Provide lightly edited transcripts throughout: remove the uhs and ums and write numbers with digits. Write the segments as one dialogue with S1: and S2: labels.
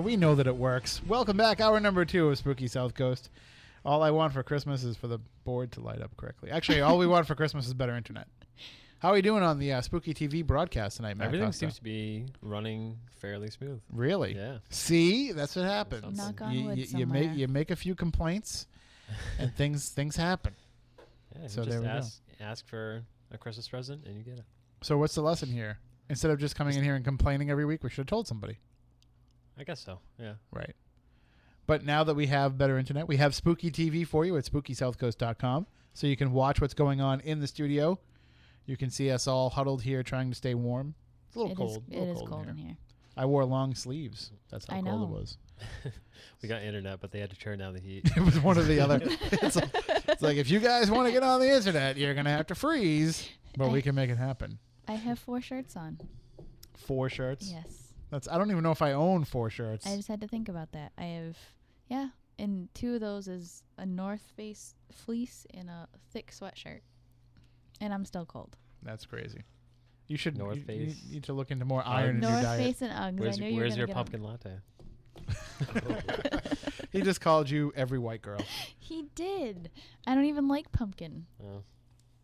S1: We know that it works. Welcome back. Hour number 2 of Spooky Southcoast. All I want for Christmas is for the board to light up correctly. Actually, all we want for Christmas is better internet. How are we doing on the Spooky TV broadcast tonight, Matt
S2: Everything
S1: Costa?
S2: seems to be running fairly smooth.
S1: Really?
S2: Yeah.
S1: See, that's what happens.
S3: Knock on wood
S1: you make a few complaints, and things happen.
S2: Yeah,
S1: so
S2: just
S1: there we
S2: ask for a Christmas present and you get it.
S1: So what's the lesson here? Instead of just coming in here and complaining every week, we should have told somebody.
S2: I guess so, yeah.
S1: Right. But now that we have better internet, we have Spooky TV for you at SpookySouthcoast.com, so you can watch what's going on in the studio. You can see us all huddled here trying to stay warm. It's a little cold.
S3: It is cold in here.
S1: I wore long sleeves. That's how cold it was.
S2: We got internet, but they had to turn down the heat.
S1: It was one or the other. It's like, if you guys want to get on the internet, you're going to have to freeze, but we can make it happen.
S3: I have 4 shirts on. 4
S1: shirts?
S3: Yes.
S1: I don't even know if I own 4 shirts.
S3: I just had to think about that. I have, and 2 of those is a North Face fleece and a thick sweatshirt. And I'm still cold.
S1: That's crazy. You should
S2: North Face.
S1: You need to look into more iron in your
S3: North
S1: diet.
S3: Face and Uggs.
S2: Where's your pumpkin latte?
S1: He just called you every white girl.
S3: He did. I don't even like pumpkin.
S2: Oh,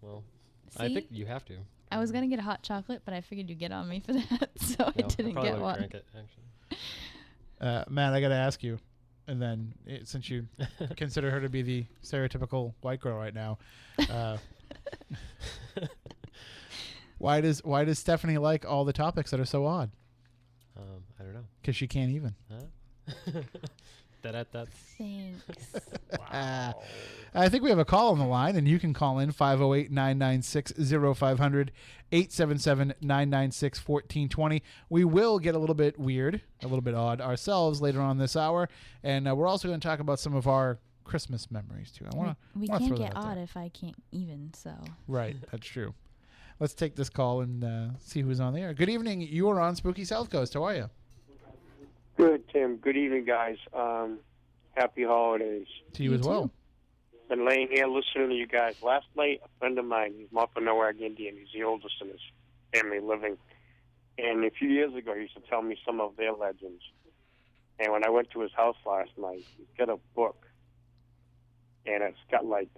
S2: well,
S3: See?
S2: I think you have to.
S3: I was going to get a hot chocolate, but I figured you'd get on me for that, so I didn't get one.
S2: Drank it, actually.
S1: Matt, I got to ask you, and then since you consider her to be the stereotypical white girl right now, why does Stephanie like all the topics that are so odd?
S2: I don't know.
S1: Because she can't even.
S2: Huh?
S3: Thanks.
S2: Wow.
S1: I think we have a call on the line, and you can call in 508-996-0500, 877-996-1420. We will get a little bit weird, a little bit odd ourselves later on this hour, and we're also going to talk about some of our Christmas memories, too.
S3: We can't get odd if I can't even, so.
S1: Right, that's true. Let's take this call and see who's on the air. Good evening. You are on Spooky Southcoast. How are you?
S4: Good, Tim. Good evening, guys. Happy holidays.
S1: To you as well.
S4: Been laying here listening to you guys. Last night, a friend of mine, he's Wampanoag Indian. He's the oldest in his family living. And a few years ago, he used to tell me some of their legends. And when I went to his house last night, he's got a book. And it's got like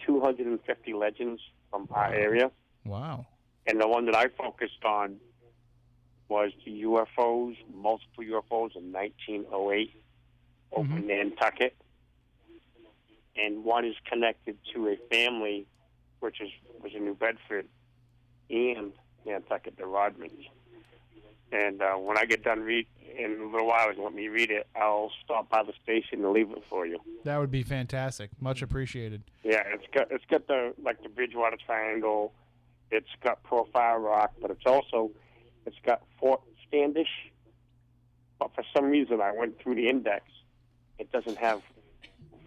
S4: 250 legends from our area.
S1: Wow.
S4: And the one that I focused on was the UFOs, multiple UFOs in 1908 over Nantucket. And one is connected to a family, was in New Bedford and Nantucket, the Rodmans. And when I get done in a little while, and let me read it, I'll stop by the station and leave it for you.
S1: That would be fantastic. Much appreciated.
S4: Yeah, it's got the Bridgewater Triangle. It's got Profile Rock, but it's got Fort Standish. But for some reason, I went through the index. It doesn't have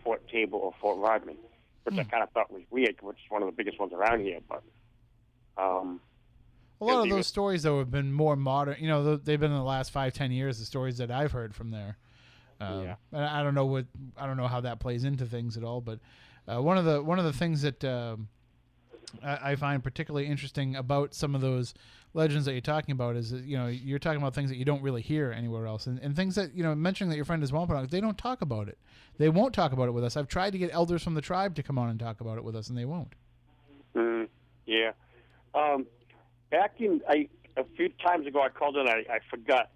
S4: Fort Table or Fort Rodman, which I kind of thought was weird, which is one of the biggest ones around here. But
S1: a lot of those stories, though, have been more modern. You know, they've been in the last 5-10 years. The stories that I've heard from there. And I don't know how that plays into things at all. But one of the things that I find particularly interesting about some of those legends that you're talking about is that, you're talking about things that you don't really hear anywhere else, and things that, mentioning that your friend is Wampanoag, they don't talk about it. They won't talk about it with us. I've tried to get elders from the tribe to come on and talk about it with us, and they won't.
S4: Yeah. Back in a few times ago, I called in. I forgot.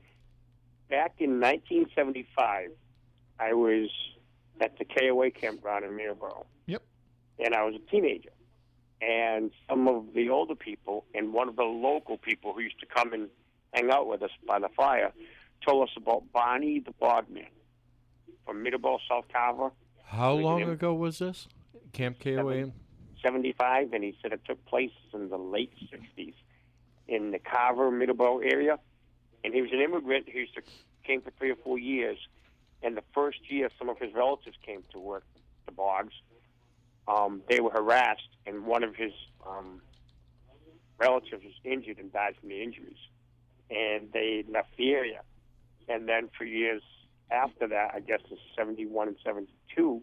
S4: Back in 1975, I was at the KOA campground in Middleborough.
S1: Yep.
S4: And I was a teenager. And some of the older people and one of the local people who used to come and hang out with us by the fire told us about Barney the Bogman from Middleborough, South Carver.
S5: How long ago was this? Camp KOA?
S4: 75, and he said it took place in the late 60s in the Carver, Middleborough area. And he was an immigrant who came for 3 or 4 years. And the first year, some of his relatives came to work the bogs. They were harassed, and one of his relatives was injured and died from the injuries. And they left the area. And then for years after that, I guess in 71 and 72,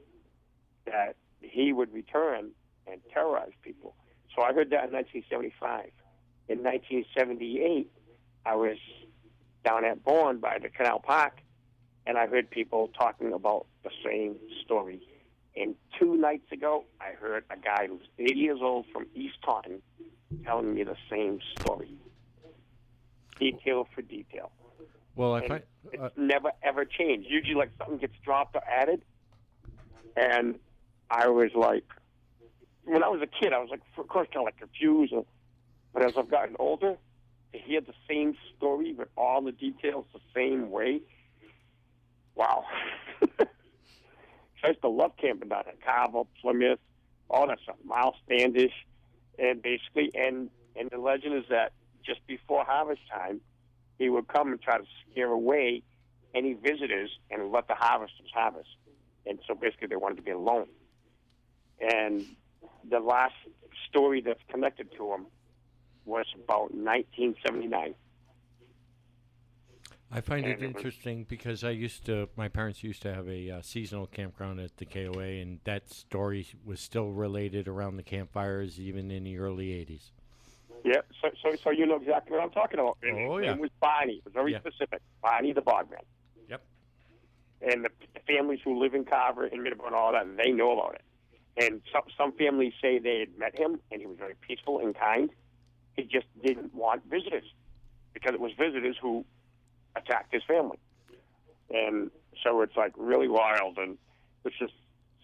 S4: that he would return and terrorize people. So I heard that in 1975. In 1978, I was down at Bourne by the Canal Park, and I heard people talking about the same story. And 2 nights ago, I heard a guy who's 80 years old from East Taunton telling me the same story, detail for detail.
S5: Well,
S4: it's never, ever changed. Usually, like, something gets dropped or added. And I was like, when I was a kid, I was like, of course, kind of like confused. But as I've gotten older, to hear the same story with all the details the same way, wow. I used to love camping down at Carvel, Plymouth, all that stuff, Miles Standish. And basically, and the legend is that just before harvest time, he would come and try to scare away any visitors and let the harvesters harvest. And so basically they wanted to be alone. And the last story that's connected to him was about 1979.
S5: I find it interesting because my parents used to have a seasonal campground at the KOA, and that story was still related around the campfires even in the early 80s.
S4: Yeah, so you know exactly what I'm talking about. And
S5: oh,
S4: his
S5: yeah.
S4: name was Barney. It was very specific. Barney the Bogman.
S5: Yep.
S4: And the families who live in Carver and Middleborough and all that, they know about it. And some families say they had met him, and he was very peaceful and kind. He just didn't want visitors because it was visitors who attacked his family. And so it's like really wild. And it's just,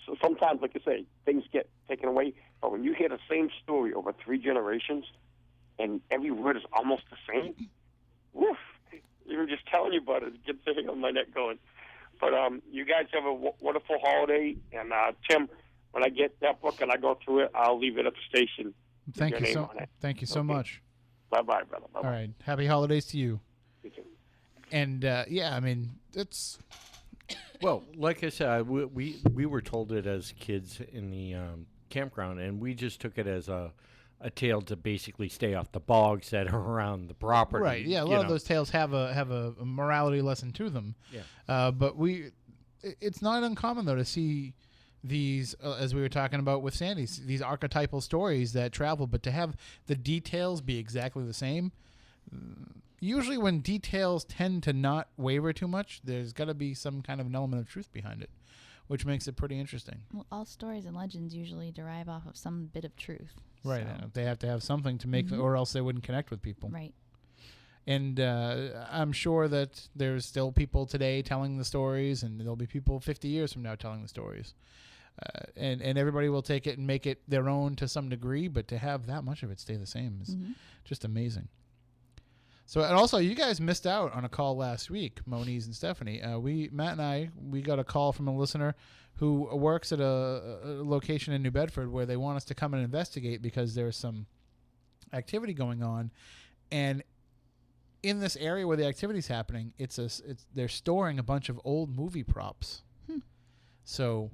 S4: so sometimes, like you say, things get taken away. But when you hear the same story over 3 generations and every word is almost the same, woof, even just telling you about it gets the hair on my neck going. But you guys have a wonderful holiday. And Tim, when I get that book and I go through it, I'll leave it at the station.
S1: Thank you so much.
S4: Bye-bye, brother. Bye-bye.
S1: All right. Happy holidays to you.
S4: You too.
S1: And, I mean, it's...
S5: Well, like I said, we were told it as kids in the campground, and we just took it as a tale to basically stay off the bogs that are around the property.
S1: Right, yeah. A lot of those tales have a morality lesson to them.
S5: Yeah.
S1: But it's not uncommon, though, to see these, as we were talking about with Sandy, these archetypal stories that travel, but to have the details be exactly the same. Usually when details tend to not waver too much, there's got to be some kind of an element of truth behind it, which makes it pretty interesting. Well,
S3: all stories and legends usually derive off of some bit of truth.
S1: Right.
S3: So.
S1: They have to have something to make, or else they wouldn't connect with people.
S3: Right.
S1: And I'm sure that there's still people today telling the stories, and there'll be people 50 years from now telling the stories. And everybody will take it and make it their own to some degree, but to have that much of it stay the same is just amazing. So, and also, you guys missed out on a call last week, Moniz and Stephanie. Matt and I got a call from a listener who works at a location in New Bedford where they want us to come and investigate because there's some activity going on, and in this area where the activity's happening, they're storing a bunch of old movie props. So,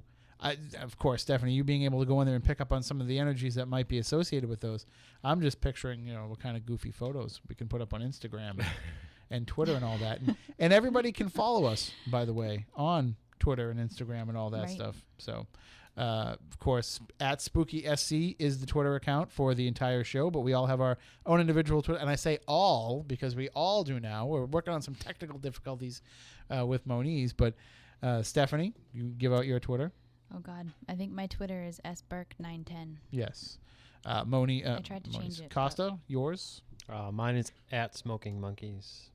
S1: of course, Stephanie, you being able to go in there and pick up on some of the energies that might be associated with those. I'm just picturing, what kind of goofy photos we can put up on Instagram and Twitter and all that. And everybody can follow us, by the way, on Twitter and Instagram and all that stuff. So, of course, at SpookySC is the Twitter account for the entire show, but we all have our own individual Twitter. And I say all because we all do now. We're working on some technical difficulties with Moniz. But, Stephanie, you give out your Twitter.
S3: Oh, God. I think my Twitter is sburke910.
S1: Yes. Moni.
S3: I tried to change it.
S1: Costa, yours?
S2: Mine is at Smoking Monkeys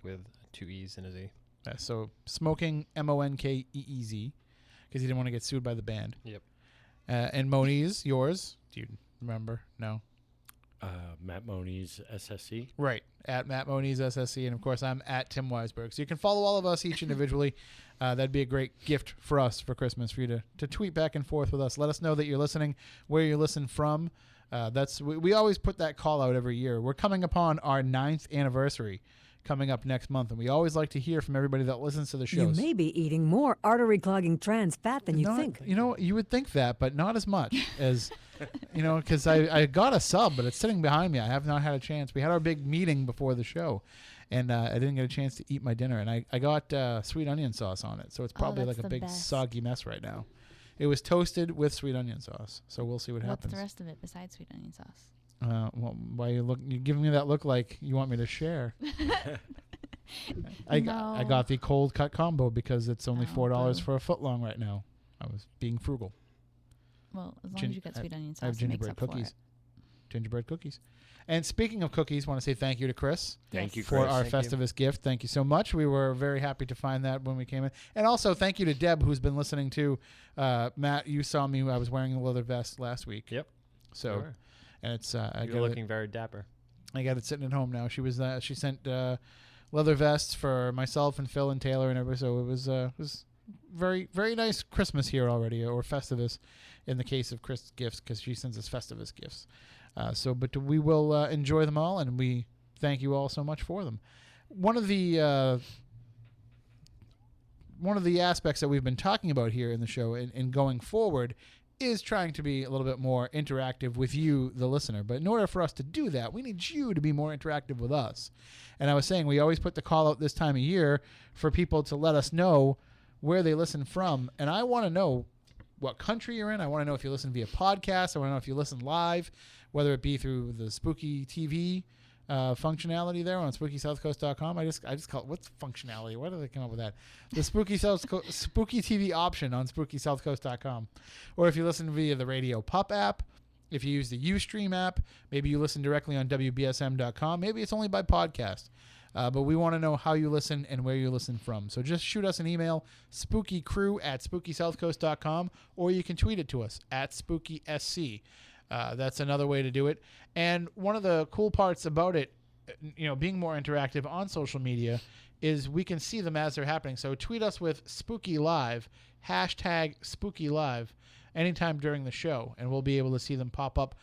S2: with 2 E's and a Z.
S1: So Smoking, Monkeez, because he didn't want to get sued by the band.
S2: Yep.
S1: And Moniz, yours? Do you remember? No.
S5: Matt Moniz, SSC.
S1: Right. At Matt Moniz, SSC. And, of course, I'm at Tim Weisberg. So you can follow all of us each individually. That'd be a great gift for us for Christmas, for you to tweet back and forth with us. Let us know that you're listening, where you listen from. We always put that call out every year. We're coming upon our 9th anniversary coming up next month, and we always like to hear from everybody that listens to the shows.
S6: You may be eating more artery-clogging trans fat than you think.
S1: You would think that, but not as much as, because I got a sub, but it's sitting behind me. I have not had a chance. We had our big meeting before the show, and I didn't get a chance to eat my dinner, and I got sweet onion sauce on it, so it's probably like a big
S3: best.
S1: Soggy mess right now. It was toasted with sweet onion sauce, so we'll see what happens.
S3: What's the rest of it besides sweet onion sauce?
S1: Well, why you're giving me that look like you want me to share? I got the cold cut combo because it's only $4
S3: boo.
S1: for a foot long right now. I was being frugal.
S3: Well, as long as you get sweet onion sauce,
S1: I have
S3: it makes
S1: gingerbread
S3: up for
S1: cookies.
S3: it.
S1: Gingerbread cookies. And speaking of cookies, want to say thank you to Chris.
S5: Thank you,
S1: For
S5: Chris.
S1: our
S5: Thank
S1: Festivus gift. Thank you so much. We were very happy to find that when we came in. And also thank you to Deb, who's been listening to Matt. You saw me. I was wearing a leather vest last week.
S2: Yep.
S1: So,
S2: Sure.
S1: and it's
S2: You're looking very dapper.
S1: I got it sitting at home now. She sent leather vests for myself and Phil and Taylor and everybody. So it was very, very nice Christmas here already, or Festivus in the case of Chris gifts, because she sends us Festivus gifts. But we will enjoy them all, and we thank you all so much for them. One of the aspects that we've been talking about here in the show and going forward is trying to be a little bit more interactive with you, the listener. But in order for us to do that, we need you to be more interactive with us. And I was saying we always put the call out this time of year for people to let us know where they listen from. And I want to know what country you're in. I want to know if you listen via podcast. I want to know if you listen live, whether it be through the Spooky TV functionality there on SpookySouthcoast.com. I just call it, what's functionality? Why did they come up with that? The Spooky TV option on SpookySouthcoast.com. Or if you listen via the Radio Pup app, if you use the Ustream app, maybe you listen directly on WBSM.com. Maybe it's only by podcast. But we want to know how you listen and where you listen from. So just shoot us an email, spookycrew@SpookySouthcoast.com, or you can tweet it to us @SpookySC. That's another way to do it. And one of the cool parts about it, being more interactive on social media, is we can see them as they're happening. So tweet us with Spooky Live, #SpookyLive, anytime during the show, and we'll be able to see them pop up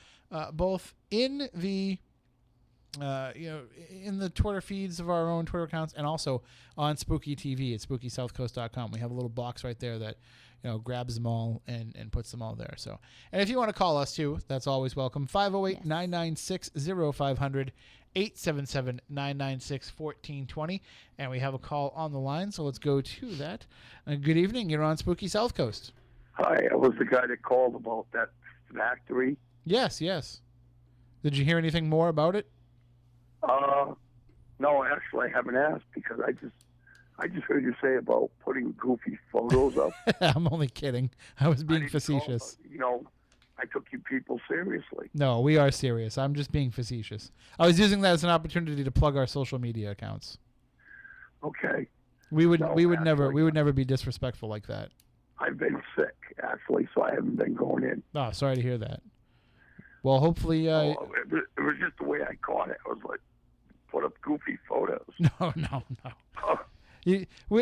S1: both in the in the Twitter feeds of our own Twitter accounts, and also on Spooky TV at SpookySouthcoast.com. We have a little box right there that grabs them all and puts them all there. So, and if you want to call us too, that's always welcome. 508-996-0500, 877-996-1420, and we have a call on the line. So let's go to that. Good evening. You're on Spooky South Coast.
S7: Hi, I was the guy that called about that factory.
S1: Yes. Did you hear anything more about it?
S7: No, actually, I haven't asked because I just heard you say about putting goofy photos up.
S1: I'm only kidding. I was being facetious.
S7: I took you people seriously.
S1: No, we are serious. I'm just being facetious. I was using that as an opportunity to plug our social media accounts.
S7: Okay.
S1: We would never be disrespectful like that.
S7: I've been sick, actually, so I haven't been going in.
S1: Oh, sorry to hear that. Well, hopefully...
S7: it was just the way I caught it. I was like, put up goofy photos.
S1: No.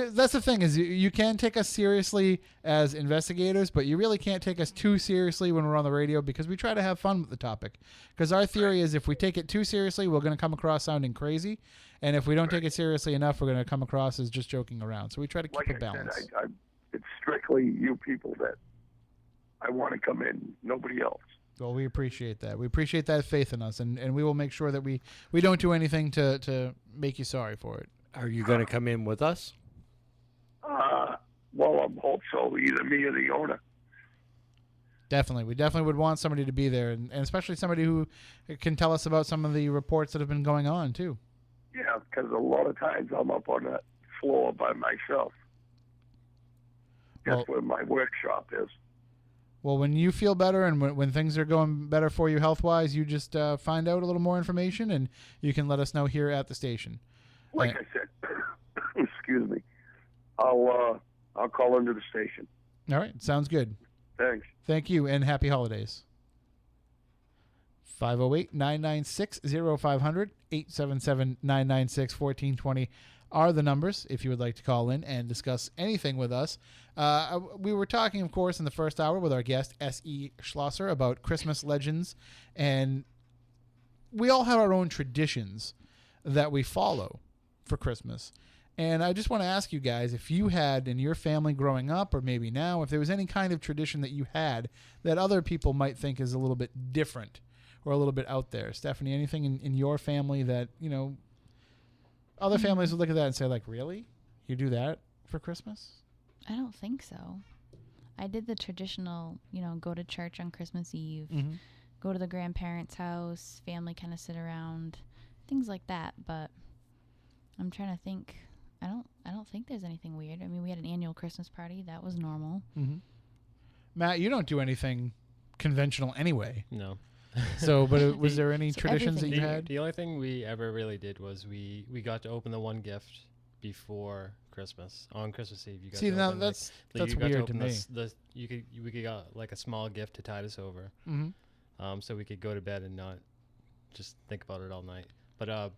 S1: That's the thing, is you can take us seriously as investigators, but you really can't take us too seriously when we're on the radio, because we try to have fun with the topic. Because our theory is if we take it too seriously, we're going to come across sounding crazy. And if we don't take it seriously enough, we're going to come across as just joking around. So we try to keep a balance.
S7: It's strictly you people that I want to come in, nobody else.
S1: Well, we appreciate that. We appreciate that faith in us, and we will make sure that we don't do anything to make you sorry for it.
S5: Are you going to come in with us?
S7: Well, I hope so. Either me or the owner.
S1: Definitely. We definitely would want somebody to be there, and especially somebody who can tell us about some of the reports that have been going on, too.
S7: Yeah, because a lot of times I'm up on that floor by myself. That's where my workshop is.
S1: Well, when you feel better and when things are going better for you health-wise, you just find out a little more information, and you can let us know here at the station.
S7: Like I said, excuse me, I'll call into the station.
S1: All right, sounds good.
S7: Thanks.
S1: Thank you, and happy holidays. 508-996-0500, 877-996-1420 are the numbers if you would like to call in and discuss anything with us. We were talking, of course, in the first hour with our guest, S.E. Schlosser, about Christmas legends, and we all have our own traditions that we follow for Christmas. And I just want to ask you guys, if you had in your family growing up, or maybe now, if there was any kind of tradition that you had that other people might think is a little bit different or a little bit out there. Stephanie, anything in your family that, other families would look at that and say, like, really? You do that for Christmas?
S3: I don't think so. I did the traditional, go to church on Christmas Eve, go to the grandparents' house, family kind of sit around, things like that. But I'm trying to think. I don't think there's anything weird. I mean, we had an annual Christmas party. That was normal.
S1: Mm-hmm. Matt, you don't do anything conventional anyway.
S2: No.
S1: So, but was there any
S3: So
S1: traditions that you
S3: everything-
S1: had?
S2: The only thing we ever really did was we got to open the one gift before Christmas. On Christmas Eve, you got
S1: See,
S2: to
S1: now
S2: open,
S1: that's
S2: you got
S1: weird to
S2: open
S1: me.
S2: we could got like a small gift to tide us over.
S1: Mm-hmm.
S2: So we could go to bed and not just think about it all night. But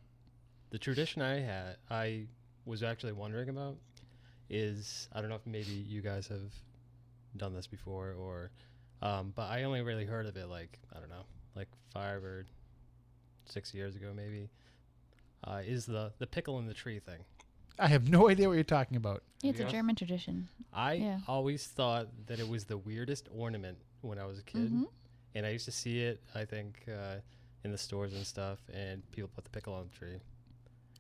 S2: the tradition I was actually wondering about is, I don't know if maybe you guys have done this before, or but I only really heard of it like, I don't know, like 5 or 6 years ago maybe, is the pickle in the tree thing.
S1: I have no idea what you're talking about.
S3: Yeah, it's
S2: Yeah.
S3: a German tradition.
S2: I always thought that it was the weirdest ornament when I was a kid.
S3: Mhm.
S2: And I used to see it, I think, in the stores and stuff, and people put the pickle on the tree.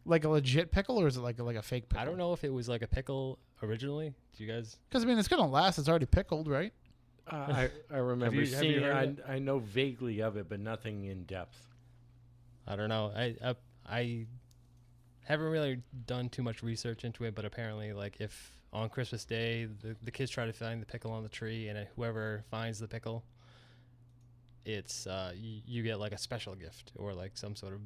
S1: Like a legit pickle, or is it like a fake pickle?
S2: I don't know if it was like a pickle originally. Do you guys?
S1: Because I mean, it's gonna last. It's already pickled, right?
S5: I remember
S2: have you
S5: seeing
S2: heard
S5: it. I know vaguely of it, but nothing in depth.
S2: I don't know. I haven't really done too much research into it, but apparently, like, if on Christmas Day the kids try to find the pickle on the tree, and whoever finds the pickle, it's you get like a special gift or like some sort of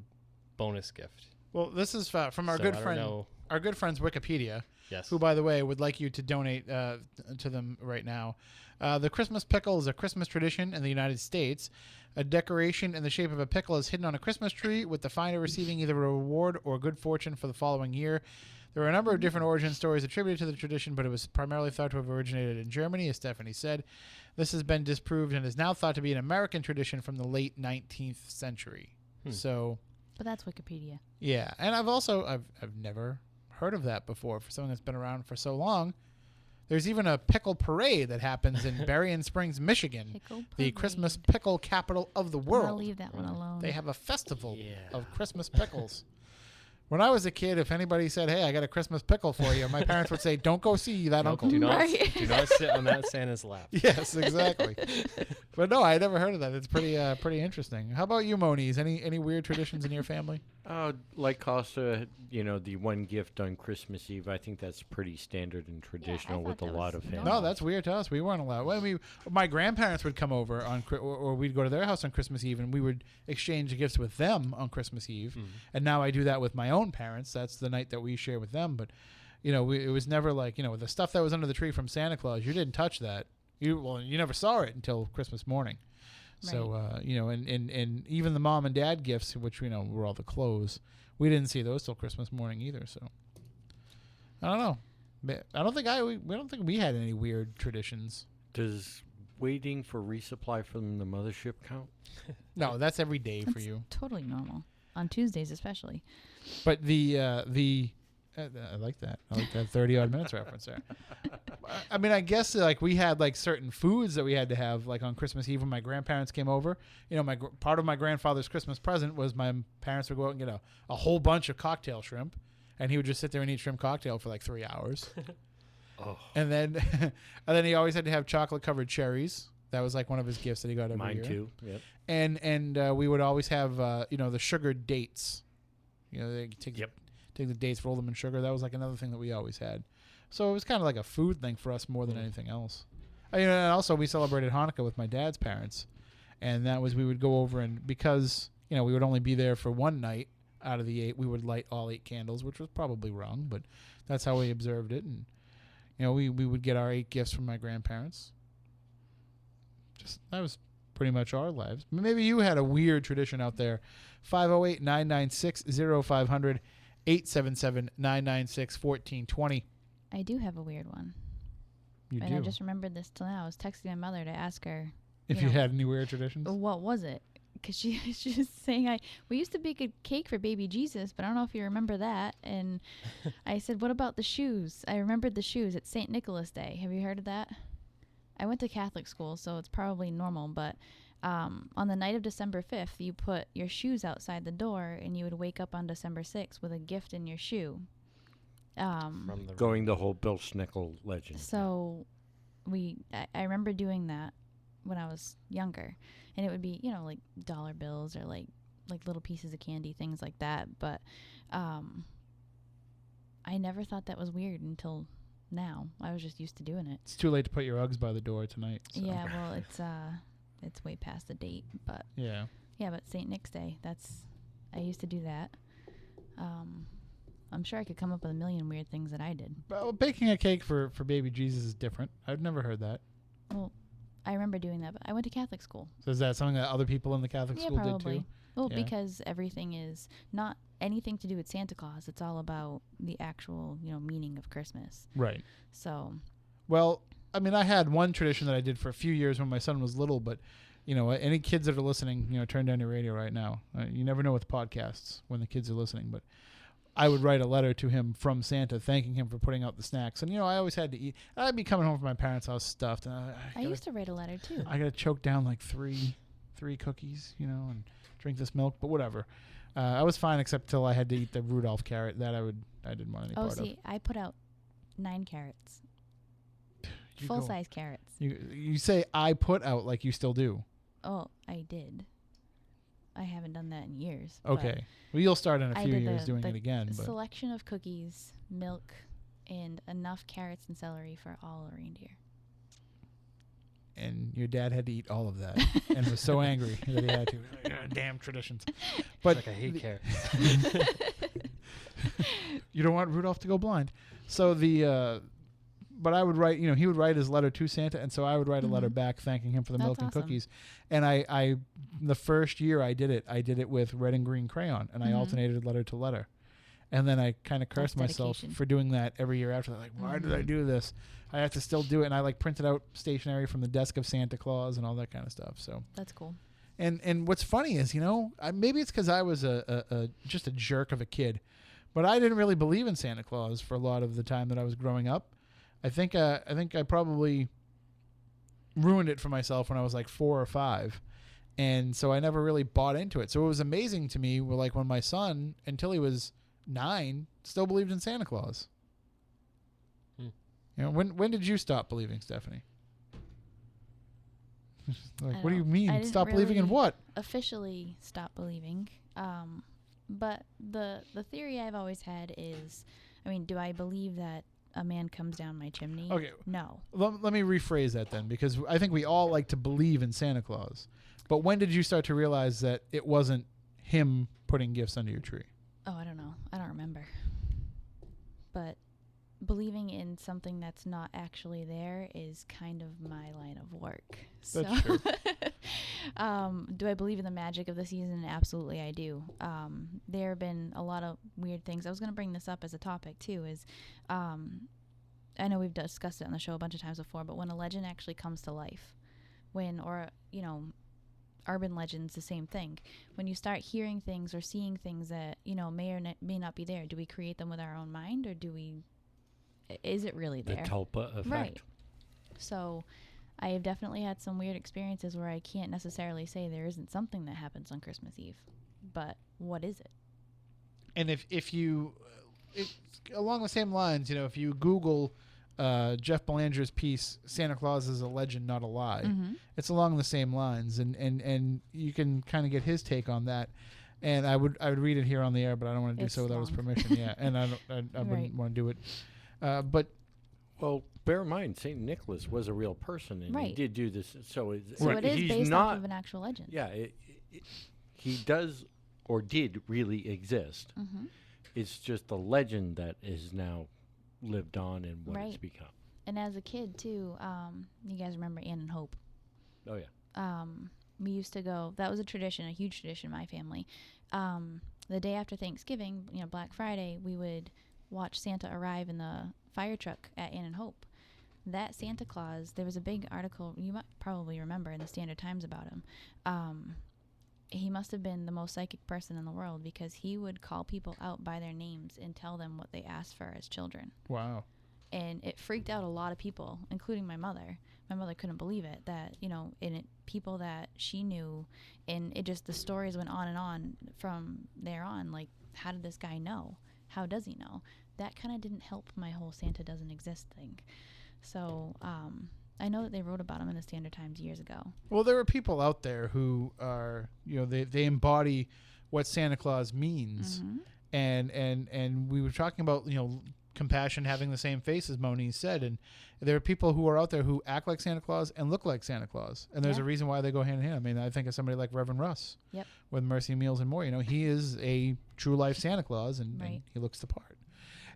S2: bonus gift.
S1: Well, this is from our
S2: So
S1: good
S2: I don't
S1: friend,
S2: know.
S1: our good friends Wikipedia,
S2: Yes.
S1: who, by the way, would like you to donate to them right now. The Christmas pickle is a Christmas tradition in the United States. A decoration in the shape of a pickle is hidden on a Christmas tree, with the finder receiving either a reward or good fortune for the following year. There are a number of different origin stories attributed to the tradition, but it was primarily thought to have originated in Germany, as Stephanie said. This has been disproved and is now thought to be an American tradition from the late 19th century. So,
S3: But that's Wikipedia.
S1: yeah, and I've never heard of that before for something that's been around for so long. There's even a pickle parade that happens in Berrien Springs, Michigan,
S3: Pickle
S1: the Christmas pickle capital of the
S3: I'll
S1: world.
S3: leave that one alone.
S1: They have a festival
S5: Yeah.
S1: of Christmas pickles. When I was a kid, if anybody said, "Hey, I got a Christmas pickle for you," my parents would say, "Don't go see that
S2: Nope,
S1: uncle."
S2: do not
S3: Right.
S2: do not sit on that Santa's lap.
S1: Yes, exactly. But no, I never heard of that. It's pretty interesting. How about you, Moniz? Any weird traditions in your family?
S5: Like Costa, the one gift on Christmas Eve. I think that's pretty standard and traditional
S3: thought
S5: with a
S3: that
S5: lot
S3: was
S5: of families.
S1: No, that's weird to us. We weren't allowed. Well, my grandparents would come over or we'd go to their house on Christmas Eve, and we would exchange gifts with them on Christmas Eve. And now I do that with my own parents. That's the night that we share with them. But it was never like the stuff that was under the tree from Santa Claus. You didn't touch that. You never saw it until Christmas morning. So and even the mom and dad gifts, which were all the clothes, we didn't see those till Christmas morning either. So I don't know. I don't think we don't think we had any weird traditions.
S5: Does waiting for resupply from the mothership count?
S1: No, that's every day for
S3: That's
S1: you.
S3: totally normal. On Tuesdays especially.
S1: But I like that. I like that 30-odd minutes reference there. I mean, I guess like we had like certain foods that we had to have like on Christmas Eve when my grandparents came over. Part of my grandfather's Christmas present was my parents would go out and get a whole bunch of cocktail shrimp, and he would just sit there and eat shrimp cocktail for like 3 hours.
S5: Oh,
S1: And then he always had to have chocolate covered cherries. That was like one of his gifts that he got every
S5: mine
S1: year.
S5: too. Yep.
S1: And we would always have the sugared dates. They take the dates, roll them in sugar. That was like another thing that we always had. So it was kind of like a food thing for us more than anything else. And also we celebrated Hanukkah with my dad's parents, and that was we would go over, and because we would only be there for one night out of the 8, we would light all 8 candles, which was probably wrong, but that's how we observed it. And we would get our 8 gifts from my grandparents. That was pretty much our lives. Maybe you had a weird tradition out there. 508-996-0500, 877-996-1420.
S3: I do have a weird one.
S1: You
S3: And
S1: do.
S3: I just remembered this till now. I was texting my mother to ask her
S1: If you had any weird traditions.
S3: what was it. Because she was saying we used to bake a cake for baby Jesus, but I don't know if you remember that. And I said, what about the shoes? I remembered the shoes. It's St. Nicholas Day. Have you heard of that? I went to Catholic school, so it's probably normal. But on the night of December 5th, you put your shoes outside the door, and you would wake up on December 6th with a gift in your shoe.
S2: From the
S5: Going the whole Bill Schnickel legend.
S3: So I remember doing that when I was younger, and it would be like dollar bills or like little pieces of candy, things like that. But I never thought that was weird until now. I was just used to doing it.
S1: It's too late to put your Uggs by the door tonight. So.
S3: Yeah, well, it's way past the date, but
S1: yeah.
S3: Yeah, but St. Nick's Day, I used to do that. I'm sure I could come up with a million weird things that I did.
S1: Well, baking a cake for baby Jesus is different. I've never heard that.
S3: Well, I remember doing that, but I went to Catholic school.
S1: So is that something that other people in the Catholic school
S3: probably.
S1: did too?
S3: Well,
S1: Yeah.
S3: because everything is not anything to do with Santa Claus. It's all about the actual, meaning of Christmas.
S1: Right.
S3: So.
S1: Well, I mean, I had one tradition that I did for a few years when my son was little, but, any kids that are listening, turn down your radio right now. You never know with podcasts when the kids are listening, but I would write a letter to him from Santa thanking him for putting out the snacks. And, I always had to eat. I'd be coming home from my parents' house stuffed. And
S3: I used to write a letter, too.
S1: I got to choke down like three cookies, and drink this milk, but whatever. I was fine except till I had to eat the Rudolph carrot. That I didn't want any part of.
S3: Oh, see, I put out 9 carrots. Full-size carrots.
S1: You say I put out like you still do.
S3: Oh, I did. I haven't done that in years.
S1: Okay. Well, you'll start in a few years doing
S3: the
S1: it again. But
S3: selection of cookies, milk, and enough carrots and celery for all the reindeer.
S1: And your dad had to eat all of that and was so angry that he had to. Damn traditions. But
S2: like I hate carrots.
S1: You don't want Rudolph to go blind. So but I would write, he would write his letter to Santa, and so I would write a letter back thanking him for the milk and cookies. And I the first year I did it with red and green crayon, and I alternated letter to letter. And then I kind of cursed myself for doing that every year after that. Like, why did I do this? I have to still do it. And I printed out stationery from the desk of Santa Claus and all that kind of stuff. So
S3: that's cool.
S1: And what's funny is, maybe it's because I was just a jerk of a kid, but I didn't really believe in Santa Claus for a lot of the time that I was growing up. I think I probably ruined it for myself when I was like 4 or 5. And so I never really bought into it. So it was amazing to me when my son, until he was 9, still believed in Santa Claus. When did you stop believing, Stephanie? What do you mean? Stop believing in what?
S3: Officially stop believing. But the theory I've always had is, do I believe that a man comes down my chimney?
S1: Okay.
S3: No.
S1: Let me rephrase that then, because I think we all like to believe in Santa Claus. But when did you start to realize that it wasn't him putting gifts under your tree?
S3: Oh, I don't know. I don't remember. But believing in something that's not actually there is kind of my line of work.
S1: That's true.
S3: Do I believe in the magic of the season? Absolutely, I do. There have been a lot of weird things. I was going to bring this up as a topic, too, I know we've discussed it on the show a bunch of times before, but when a legend actually comes to life, urban legends, the same thing. When you start hearing things or seeing things that, may or may not be there, do we create them with our own mind, or is it really there?
S5: The tulpa effect.
S3: Right. So I have definitely had some weird experiences where I can't necessarily say there isn't something that happens on Christmas Eve, but what is it?
S1: And if you, along the same lines, if you Google Jeff Belanger's piece, Santa Claus is a Legend, Not a Lie, it's along the same lines, and you can kind of get his take on that. And I would read it here on the air, but I don't want to do so without his permission. Yeah, and I wouldn't want to do it. But
S5: bear in mind, St. Nicholas was a real person, and he did do this. So it
S3: is based off of an actual legend.
S5: Yeah, he does or did really exist. It's just the legend that is now lived on and what it's become.
S3: And as a kid too, you guys remember Ann and Hope?
S5: Oh yeah.
S3: We used to go. That was a tradition, a huge tradition in my family. The day after Thanksgiving, Black Friday, we would watch Santa arrive in the fire truck at Ann and Hope. That Santa Claus, there was a big article you might probably remember in the Standard Times about him. He must have been the most psychic person in the world, because he would call people out by their names and tell them what they asked for as children.
S1: Wow.
S3: And it freaked out a lot of people, including my mother. My mother couldn't believe it, that, people that she knew, and it just, the stories went on and on from there on. Like, how did this guy know? How does he know? That kind of didn't help my whole Santa doesn't exist thing. So, I know that they wrote about him in the Standard Times years ago.
S1: Well, there are people out there who are, they embody what Santa Claus means. And we were talking about, compassion having the same face, as Moniz said. And there are people who are out there who act like Santa Claus and look like Santa Claus. And there's a reason why they go hand in hand. I mean, I think of somebody like Reverend Russ with Mercy Meals and More. You know, he is a true life Santa Claus, and he looks the part.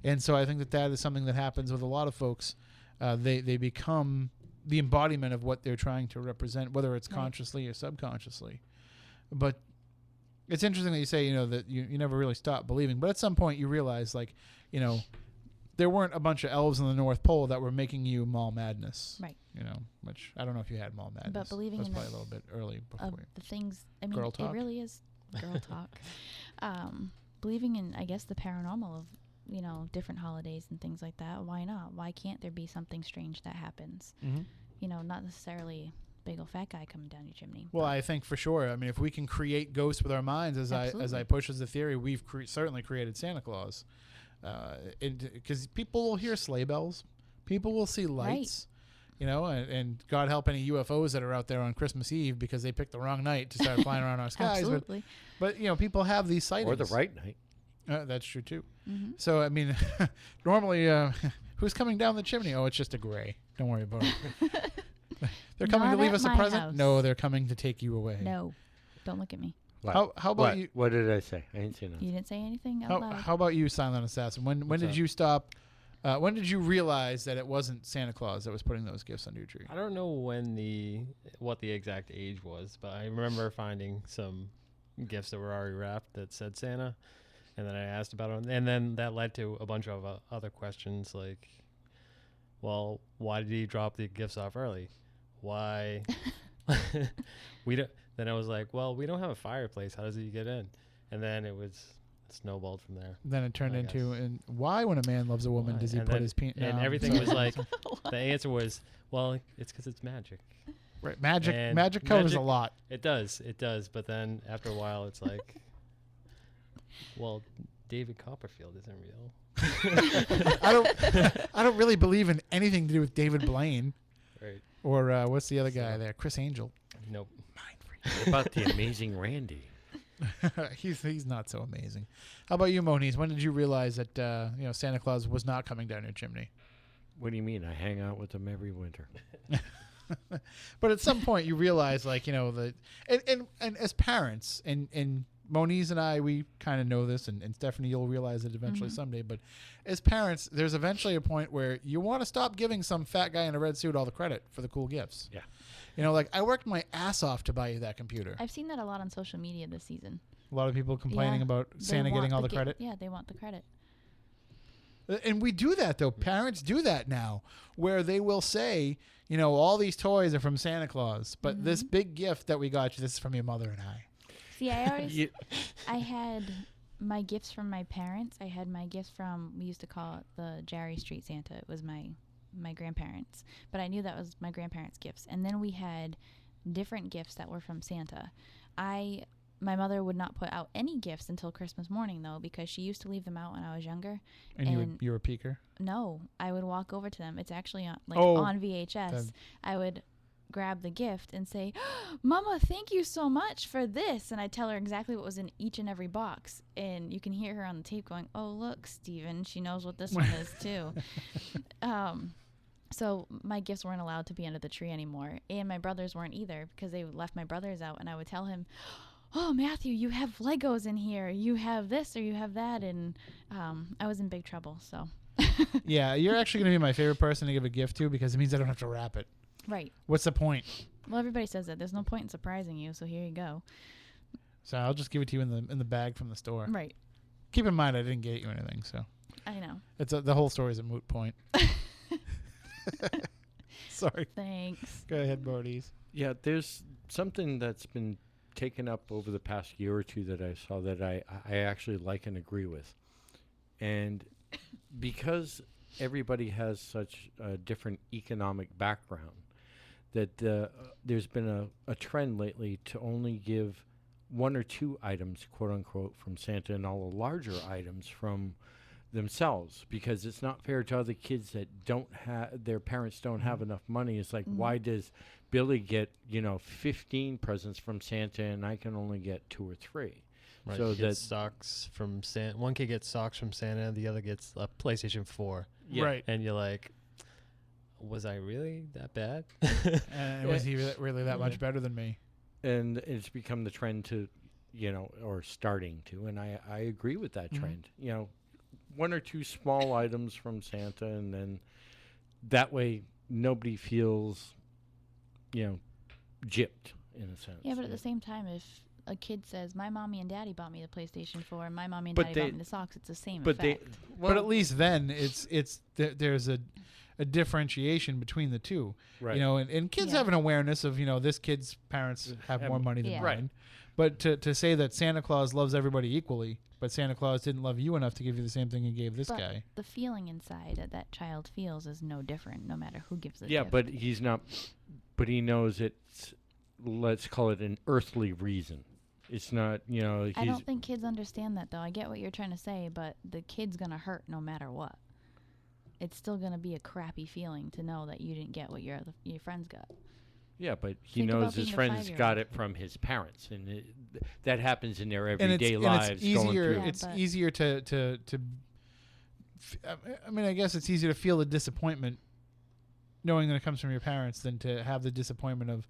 S1: And so I think that is something that happens with a lot of folks. They become the embodiment of what they're trying to represent, whether it's consciously or subconsciously. But it's interesting that you say, you know, that you never really stop believing. But at some point you realize, like, you know, there weren't a bunch of elves in the North Pole that were making you mall madness. Right. You know, which I don't know if you had mall madness.
S3: But believing
S1: that's
S3: in
S1: probably a little bit early before
S3: the things, I mean,
S1: girl talk.
S3: It really is girl talk. Believing in, I guess, the paranormal of, you know, different holidays and things like that. Why not? Why can't there be something strange that happens? Mm-hmm. You know, not necessarily big old fat guy coming down your chimney.
S1: Well, I think for sure. I mean, if we can create ghosts with our minds, as I push as the theory, we've certainly created Santa Claus. Because people will hear sleigh bells, people will see lights, you know, and God help any UFOs that are out there on Christmas Eve because they picked the wrong night to start flying around our skies.
S3: Absolutely.
S1: But you know, people have these sightings.
S5: Or the right night.
S1: That's true too. Mm-hmm. So I mean, normally, who's coming down the chimney? Oh, it's just a gray. Don't worry about it. They're coming to leave us a present.
S3: House.
S1: No, they're coming to take you away.
S3: No, don't look at me.
S1: How about you?
S5: What did I say? I didn't say nothing.
S3: You didn't say anything out loud.
S1: How about you, Silent Assassin? When did you stop? When did you realize that it wasn't Santa Claus that was putting those gifts under your tree?
S2: I don't know what the exact age was, but I remember finding some gifts that were already wrapped that said Santa, and then I asked about them, and then that led to a bunch of other questions like, well, why did he drop the gifts off early? Why? We don't. Then I was like, well, we don't have a fireplace. How does he get in? And then it snowballed from there.
S1: Then it turned into, and why, when a man loves a woman, does he put his penis?
S2: And everything was like, the answer was, well, it's because it's magic.
S1: Right, magic covers a lot.
S2: It does. But then after a while, it's like, well, David Copperfield isn't real.
S1: I don't really believe in anything to do with David Blaine.
S2: Right.
S1: Or what's the other guy there? Chris Angel.
S2: Nope.
S5: What about the amazing Randy?
S1: He's not so amazing. How about you, Moniz? When did you realize that Santa Claus was not coming down your chimney?
S5: What do you mean? I hang out with him every winter.
S1: But at some point you realize, like, you know, that and as parents, and Moniz and I, we kind of know this, and Stephanie, you'll realize it eventually someday. But as parents, there's eventually a point where you want to stop giving some fat guy in a red suit all the credit for the cool gifts.
S5: Yeah.
S1: You know, like, I worked my ass off to buy you that computer.
S3: I've seen that a lot on social media this season.
S1: A lot of people complaining about Santa getting all the credit.
S3: Yeah, they want the credit.
S1: And we do that, though. Parents do that now, where they will say, you know, all these toys are from Santa Claus, but this big gift that we got you, this is from your mother and I.
S3: See, I always, I had my gifts from my parents. I had my gifts from, we used to call it the Jerry Street Santa. It was my grandparents, but I knew that was my grandparents' gifts. And then we had different gifts that were from Santa. My mother would not put out any gifts until Christmas morning, though, because she used to leave them out when I was younger.
S1: And you were a peeker?
S3: No, I would walk over to them. It's actually on VHS. I would grab the gift and say, Mama, thank you so much for this. And I tell her exactly what was in each and every box. And you can hear her on the tape going, oh, look, Steven, she knows what this one is, too. So my gifts weren't allowed to be under the tree anymore. And my brothers weren't either, because they left my brothers out. And I would tell him, oh, Matthew, you have Legos in here. You have this or you have that. And I was in big trouble, so.
S1: Yeah, you're actually going to be my favorite person to give a gift to, because it means I don't have to wrap it.
S3: Right.
S1: What's the point?
S3: Well, everybody says that. There's no point in surprising you, so here you go.
S1: So I'll just give it to you in the bag from the store.
S3: Right.
S1: Keep in mind I didn't get you anything, so.
S3: I know.
S1: The whole story is a moot point. Sorry.
S3: Thanks.
S1: Go ahead, Moniz.
S5: Yeah, there's something that's been taken up over the past year or two that I saw that I actually like and agree with. And because everybody has such a different economic background, that there's been a trend lately to only give one or two items, quote unquote, from Santa, and all the larger items from themselves, because it's not fair to other kids that don't have, their parents don't have enough money. It's like, why does Billy get 15 presents from Santa and I can only get 2 or 3?
S2: Right.
S5: So
S2: You get
S5: that
S2: socks from Santa. One kid gets socks from Santa, the other gets a PlayStation 4.
S5: yeah.
S1: Right.
S2: And you're like, was I really that bad?
S1: And was he really that much better than me?
S5: And it's become the trend to, or starting to, and I agree with that trend. One or two small items from Santa, and then that way nobody feels, gypped in a sense.
S3: Yeah, but at the same time, if a kid says, my mommy and daddy bought me the PlayStation 4 and my mommy and daddy bought me the socks, it's the same effect.
S1: But at least then there's a differentiation between the two.
S5: Right.
S1: And kids have an awareness of, this kid's parents have more money than mine.
S5: Right.
S1: But to say that Santa Claus loves everybody equally, but Santa Claus didn't love you enough to give you the same thing he gave this guy.
S3: The feeling inside that child feels is no different, no matter who gives the
S5: Yeah,
S3: gift.
S5: but he's not. But he knows it's. Let's call it an earthly reason. It's not. I
S3: don't think kids understand that, though. I get what you're trying to say, but the kid's gonna hurt no matter what. It's still gonna be a crappy feeling to know that you didn't get what your friends got.
S5: Yeah, but he
S3: Think
S5: knows
S3: about
S5: his
S3: being a
S5: friends
S3: 5-year-old.
S5: got it from his parents, and that happens in their
S1: And
S5: everyday lives.
S1: it's easier.
S3: Yeah,
S1: it's
S3: but-
S1: easier to. I mean, I guess it's easier to feel the disappointment, knowing that it comes from your parents, than to have the disappointment of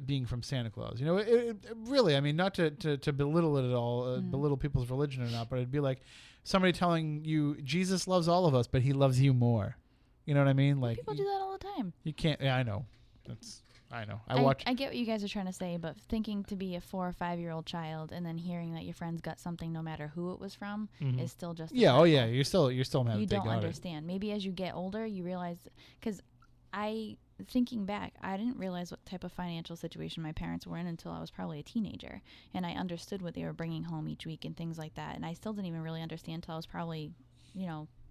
S1: being from Santa Claus. It really. I mean, not to belittle it at all, belittle people's religion or not, but it'd be like somebody telling you Jesus loves all of us, but he loves you more. You know what I mean? Like
S3: People do that all the time.
S1: you can't. Yeah, I know. I know.
S3: I get what you guys are trying to say, but thinking to be a 4 or 5-year-old child and then hearing that your friends got something no matter who it was from is still just
S1: Yeah. Oh yeah. You're still mad.
S3: you
S1: that they
S3: don't
S1: got
S3: understand. Maybe as you get older, you realize, because thinking back, I didn't realize what type of financial situation my parents were in until I was probably a teenager, and I understood what they were bringing home each week and things like that. And I still didn't even really understand until I was probably,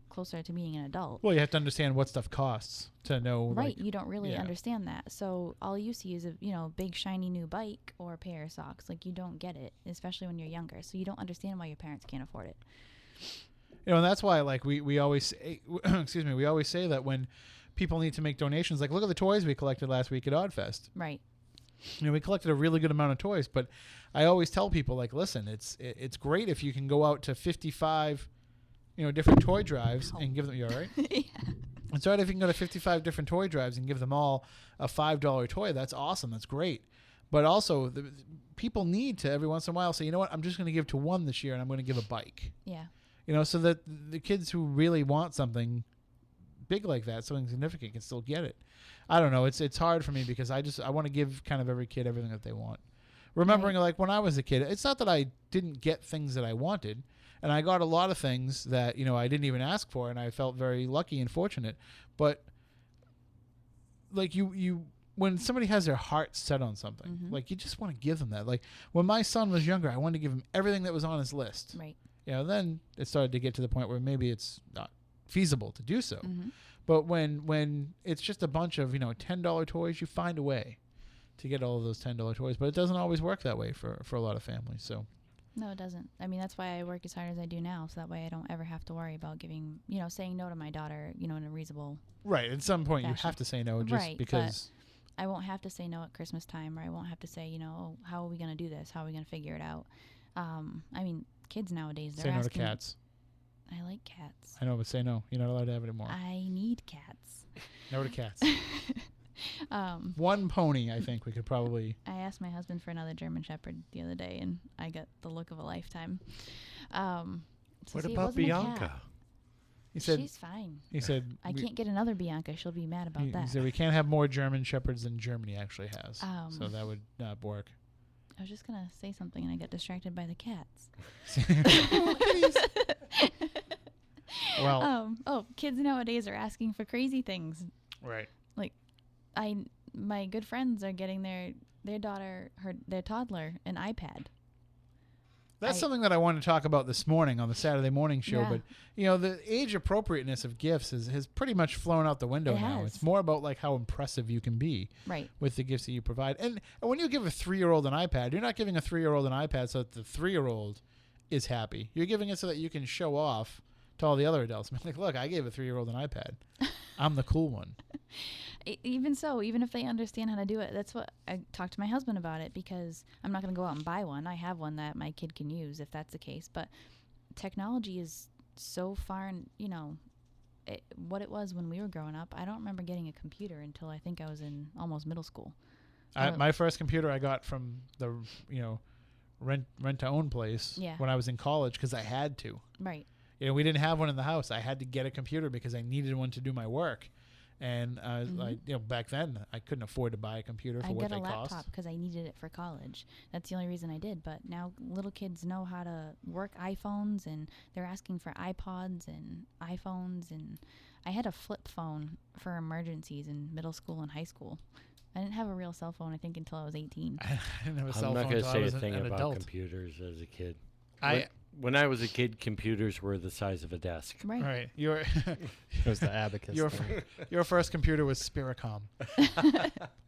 S3: closer to being an adult.
S1: Well, you have to understand what stuff costs to know.
S3: Right,
S1: like,
S3: you don't really
S1: yeah.
S3: understand that. So all you see is a big shiny new bike or a pair of socks. Like, you don't get it, especially when you're younger. So you don't understand why your parents can't afford it.
S1: And that's why, like, we always say, excuse me, we always say that when people need to make donations, like, look at the toys we collected last week at Oddfest.
S3: Right.
S1: We collected a really good amount of toys, but I always tell people, like, listen, it's great if you can go out to 55 different toy drives and give them. You all right?
S3: Yeah.
S1: It's all right if you can go to 55 different toy drives and give them all a $5 toy. That's awesome. That's great. But also, people need to every once in a while say, you know what? I'm just going to give to one this year, and I'm going to give a bike.
S3: Yeah.
S1: So that the kids who really want something big like that, something significant, can still get it. I don't know. It's hard for me because I want to give kind of every kid everything that they want. Remembering, like, when I was a kid, it's not that I didn't get things that I wanted. And I got a lot of things that, I didn't even ask for, and I felt very lucky and fortunate. But, like, you when somebody has their heart set on something, like, you just want to give them that. Like, when my son was younger, I wanted to give him everything that was on his list.
S3: Right.
S1: Then it started to get to the point where maybe it's not feasible to do so. But when it's just a bunch of, $10 toys, you find a way to get all of those $10 toys. But it doesn't always work that way for a lot of families, so...
S3: No, it doesn't. I mean, that's why I work as hard as I do now, so that way I don't ever have to worry about giving, saying no to my daughter, in a reasonable.
S1: Right. At some point, you
S3: fashion.
S1: have to say no, just
S3: Right,
S1: because.
S3: I won't have to say no at Christmas time, or I won't have to say, oh, how are we going to do this? How are we going to figure it out? I mean, kids nowadays, they're
S1: Say no to
S3: asking.
S1: cats.
S3: I like cats.
S1: I know, but say no. You're not allowed to have it anymore.
S3: I need cats.
S1: No to cats. One pony, I think we could probably.
S3: I asked my husband for another German Shepherd the other day, and I got the look of a lifetime.
S5: What
S3: see, it
S5: about
S3: wasn't a
S5: Bianca?
S3: cat.
S1: He said.
S3: She's fine.
S1: He said.
S3: I can't get another Bianca. She'll be mad about
S1: He
S3: that.
S1: said we can't have more German Shepherds than Germany actually has. So that would not work.
S3: I was just gonna say something, and I got distracted by the cats.
S1: Well.
S3: Kids nowadays are asking for crazy things.
S1: Right.
S3: Like, my good friends are getting their daughter, their toddler, an iPad.
S1: That's something that I wanted to talk about this morning on the Saturday morning show.
S3: Yeah.
S1: But, the age appropriateness of gifts has pretty much flown out the window now.
S3: has.
S1: It's more about, like, how impressive you can be
S3: Right.
S1: with the gifts that you provide. And when you give a 3-year-old an iPad, you're not giving a 3-year-old an iPad so that the 3-year-old is happy. You're giving it so that you can show off to all the other adults. Like, look, I gave a 3-year-old an iPad. I'm the cool one.
S3: Even so, even if they understand how to do it, that's what I talked to my husband about it, because I'm not going to go out and buy one. I have one that my kid can use if that's the case. But technology is so far, what it was when we were growing up. I don't remember getting a computer until I think I was in almost middle school.
S1: My first computer I got from the rent to own place when I was in college because I had to.
S3: Right.
S1: We didn't have one in the house. I had to get a computer because I needed one to do my work. And back then I couldn't afford to buy a computer for what they cost.
S3: I got a laptop because I needed it for college. That's the only reason I did. But now little kids know how to work iPhones, and they're asking for iPods and iPhones. And I had a flip phone for emergencies in middle school and high school. I didn't have a real cell phone, I think, until I was 18.
S1: I didn't have a cell
S5: I'm
S1: phone
S5: not going to say a
S1: until I was
S5: thing
S1: an
S5: about
S1: adult.
S5: computers as a kid.
S1: When
S5: I was a kid, computers were the size of a desk.
S3: Right.
S1: Right.
S2: It was the abacus.
S1: Your first computer was Spiricom.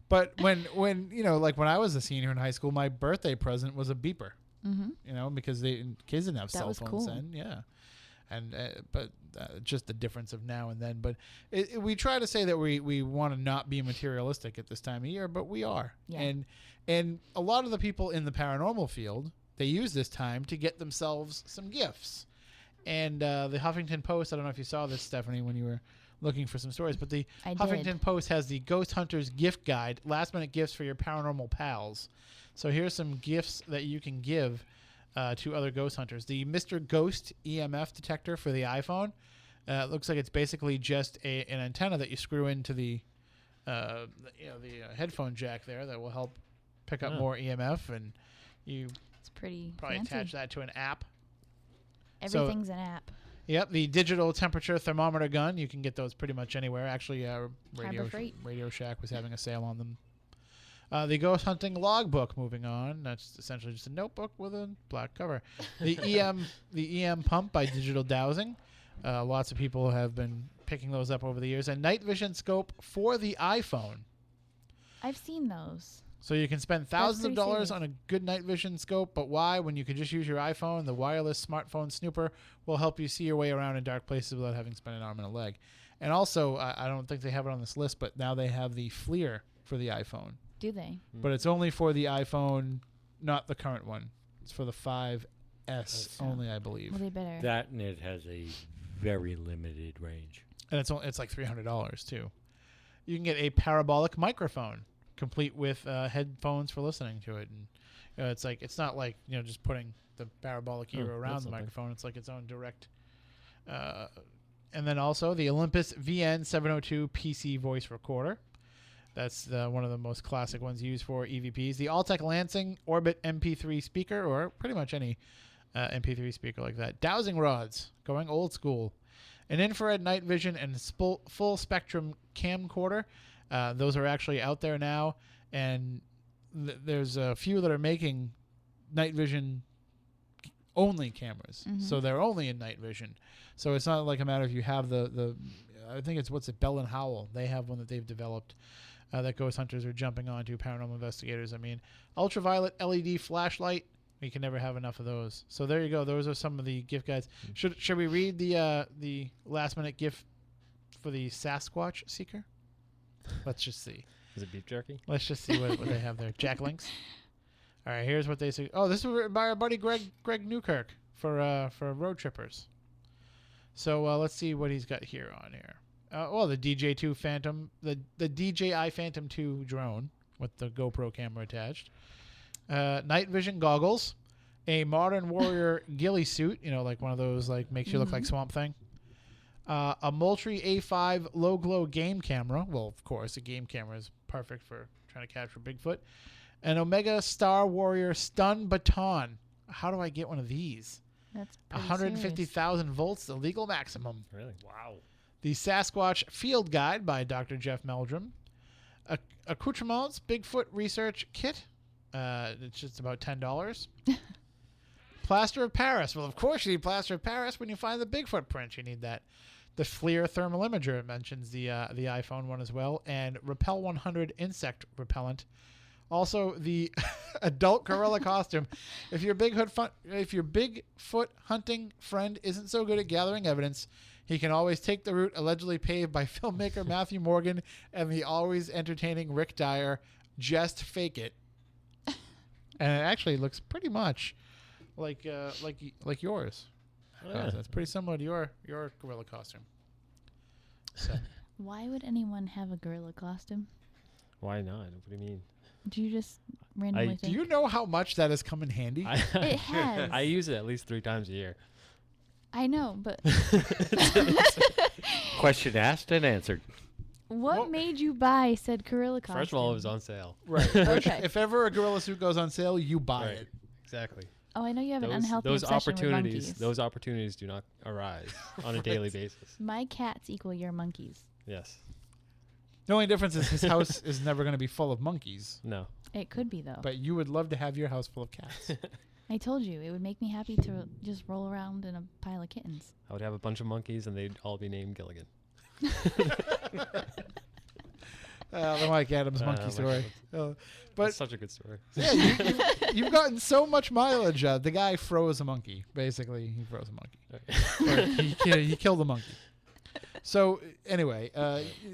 S1: But when when I was a senior in high school, my birthday present was a beeper.
S3: Mm-hmm.
S1: Because kids didn't have cell phones
S3: cool.
S1: then. Yeah. And just the difference of now and then. But we try to say that we want to not be materialistic at this time of year, but we are.
S3: Yeah.
S1: And a lot of the people in the paranormal field, they use this time to get themselves some gifts. And the Huffington Post, I don't know if you saw this, Stephanie, when you were looking for some stories, but the Huffington Post has the Ghost Hunters Gift Guide, last-minute gifts for your paranormal pals. So here's some gifts that you can give to other ghost hunters. The Mr. Ghost EMF detector for the iPhone. Looks like it's basically just an antenna that you screw into the headphone jack there that will help pick up more EMF, and
S3: it's pretty
S1: probably
S3: fancy.
S1: attach that to an app.
S3: Everything's an app.
S1: Yep, the digital temperature thermometer gun. You can get those pretty much anywhere. Actually, Radio Shack was having a sale on them. The ghost hunting logbook. Moving on, that's essentially just a notebook with a black cover. The EM pump by Digital Dowsing. Lots of people have been picking those up over the years. And night vision scope for the iPhone.
S3: I've seen those.
S1: So you can spend thousands of dollars on a good night vision scope, but why when you can just use your iPhone? The wireless smartphone snooper will help you see your way around in dark places without having to spend an arm and a leg. And also, I don't think they have it on this list, but now they have the FLIR for the iPhone.
S3: Do they?
S1: But it's only for the iPhone, not the current one. It's for the 5S only, I believe.
S3: Well, they better.
S5: That, and it has a very limited range.
S1: And it's like $300 too. You can get a parabolic microphone, complete with headphones for listening to it, and it's not like just putting the parabolic ear around the microphone. It's like its own direct. And then also the Olympus VN702 PC voice recorder. That's one of the most classic ones used for EVPs. The Alltech Lansing Orbit MP3 speaker, or pretty much any MP3 speaker like that. Dowsing rods, going old school. An infrared night vision and full spectrum camcorder. Those are actually out there now, and there's a few that are making night vision only cameras.
S3: Mm-hmm.
S1: So they're only in night vision. So it's not like a matter if you have the I think it's Bell and Howell. They have one that they've developed that ghost hunters are jumping onto, paranormal investigators. I mean, ultraviolet LED flashlight. We can never have enough of those. So there you go. Those are some of the gift guides. Should we read the last minute gift for the Sasquatch Seeker? Let's just see.
S2: Is it beef jerky?
S1: Let's just see what they have there. Jack Links. All right, here's what they say. Oh, this is written by our buddy Greg Newkirk for road trippers. So let's see what he's got here on here. The DJ2 Phantom, the DJI Phantom 2 drone with the GoPro camera attached. Night vision goggles, a Modern Warrior ghillie suit, like one of those makes you look like Swamp Thing. A Moultrie A5 low glow game camera. Well, of course, a game camera is perfect for trying to capture Bigfoot. An Omega Star Warrior stun baton. How do I get one of these?
S3: That's
S1: 150,000 volts, the legal maximum.
S2: Really? Wow.
S1: The Sasquatch Field Guide by Dr. Jeff Meldrum. Accoutrements Bigfoot Research Kit. It's just about $10. Plaster of Paris. Well, of course you need plaster of Paris when you find the Bigfoot print. You need that. The FLIR thermal imager mentions the iPhone one as well, and Repel 100 insect repellent. Also, the adult gorilla costume. If your Bigfoot hunting friend isn't so good at gathering evidence, He can always take the route allegedly paved by filmmaker Matthew Morgan and the always entertaining Rick Dyer. Just fake it. And it actually looks pretty much like yours.
S2: Oh, yeah.
S1: That's pretty similar to your gorilla costume. So.
S3: Why would anyone have a gorilla costume?
S2: Why not? What do you mean?
S3: Do you just randomly
S1: Do
S3: think?
S1: you know how much that has come in handy?
S3: It has.
S2: I use it at least 3 times a year.
S3: I know, but
S5: Question asked and answered.
S3: what made you buy said gorilla costume?
S2: First of all, it was on sale.
S1: Right. Which,
S3: Okay.
S1: if ever a gorilla suit goes on sale, you buy
S2: Right.
S1: it.
S2: Exactly.
S3: Oh, I know you have an
S2: Those,
S3: unhealthy
S2: those
S3: obsession
S2: opportunities,
S3: with monkeys.
S2: those opportunities do not arise on a daily basis.
S3: My cats equal your monkeys.
S2: Yes.
S1: The only difference is his house is never going to be full of monkeys.
S2: No.
S3: It could be though.
S1: But you would love to have your house full of cats.
S3: I told you it would make me happy to just roll around in a pile of kittens.
S2: I would have a bunch of monkeys and they'd all be named Gilligan.
S1: The Mike Adams monkey
S2: Mike
S1: story. But
S2: That's such a good story.
S1: yeah, you've gotten so much mileage. The guy froze a monkey. Basically, he froze a monkey. Or he killed a monkey. So anyway,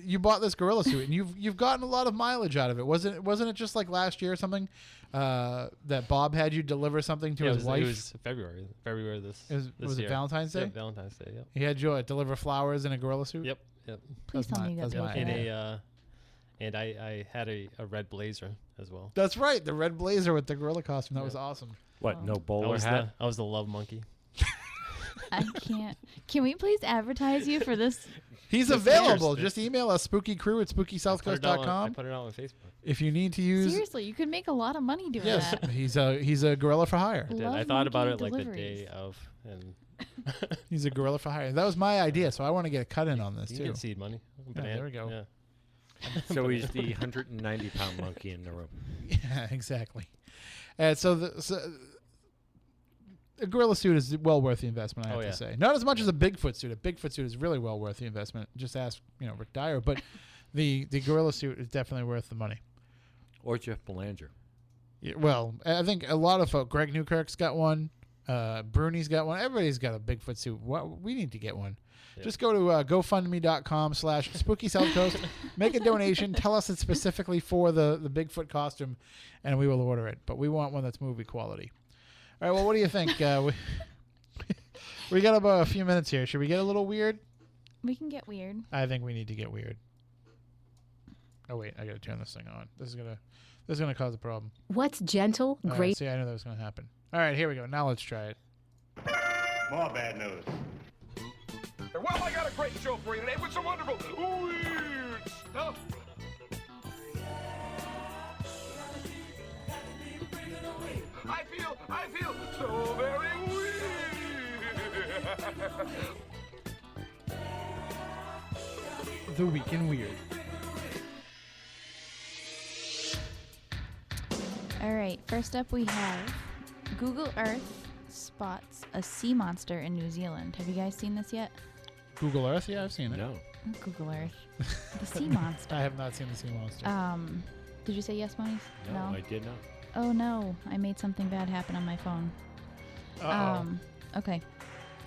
S1: you bought this gorilla suit, and you've gotten a lot of mileage out of it. Wasn't it just like last year or something that Bob had you deliver something to his wife?
S2: It was February. February this
S1: Was
S2: year.
S1: it Valentine's Day?
S2: Yeah, Valentine's Day. Yep.
S1: He had you deliver flowers in a gorilla suit.
S2: Yep.
S3: Please
S1: That's
S3: tell me you got
S1: that's
S3: paid
S1: my
S3: for
S1: idea.
S3: that.
S2: And I had a red blazer as well.
S1: That's right, the red blazer with the gorilla costume. That was
S2: Yeah.
S1: awesome.
S5: What?
S3: Oh.
S5: No
S2: I
S5: bowler
S2: was
S5: hat?
S2: I was the love monkey.
S3: I can't. Can we please advertise you for this?
S1: He's
S2: It's
S1: available.
S2: interesting.
S1: Just email us spookycrew at
S2: I put
S1: spookysouthcoast.com.
S2: it out on Facebook.
S1: If you need to use,
S3: Seriously, you could make a lot of money doing
S1: yes,
S3: that.
S1: he's a gorilla for hire.
S2: I did.
S3: Love
S2: I thought about it
S3: monkey
S2: like
S3: deliveries.
S2: the day of, and
S1: He's a gorilla for hire. That was my idea, so I want to get a cut in on this
S2: you
S1: too.
S2: can get seed money.
S1: there we go.
S2: Yeah.
S5: So he's the 190-pound monkey in the room.
S1: Yeah, exactly. And so a gorilla suit is well worth the investment, I have to say. Not as much as a Bigfoot suit. A Bigfoot suit is really well worth the investment. Just ask, Rick Dyer. But the gorilla suit is definitely worth the money.
S5: Or Jeff Belanger.
S1: Yeah, well, I think a lot of folk. Greg Newkirk's got one. Bruni's got one. Everybody's got a Bigfoot suit. We need to get one.
S2: Yep.
S1: Just go to GoFundMe.com/SpookySouthCoast. Make a donation. Tell us it's specifically for the Bigfoot costume, and we will order it. But we want one that's movie quality. All right. Well, what do you think? We got about a few minutes here. Should we get a little weird?
S3: We can get weird.
S1: I think we need to get weird. Oh wait, I gotta turn this thing on. This is gonna cause a problem.
S6: What's gentle,
S1: All right,
S6: great?
S1: see, I knew that was gonna happen. All right, here we go. Now let's try it.
S8: More bad news. Well, I got a great show for you today with some wonderful weird stuff. I feel so very weird.
S1: The Week in Weird.
S3: All right. First up, we have Google Earth spots a sea monster in New Zealand. Have you guys seen this yet?
S1: Google Earth? Yeah, I've seen it.
S5: No.
S3: Google Earth. The sea monster.
S1: I have not seen the sea monster.
S3: Did you say yes, Monies?
S5: No, I did not.
S3: Oh no, I made something bad happen on my phone.
S1: Uh-oh.
S3: Okay.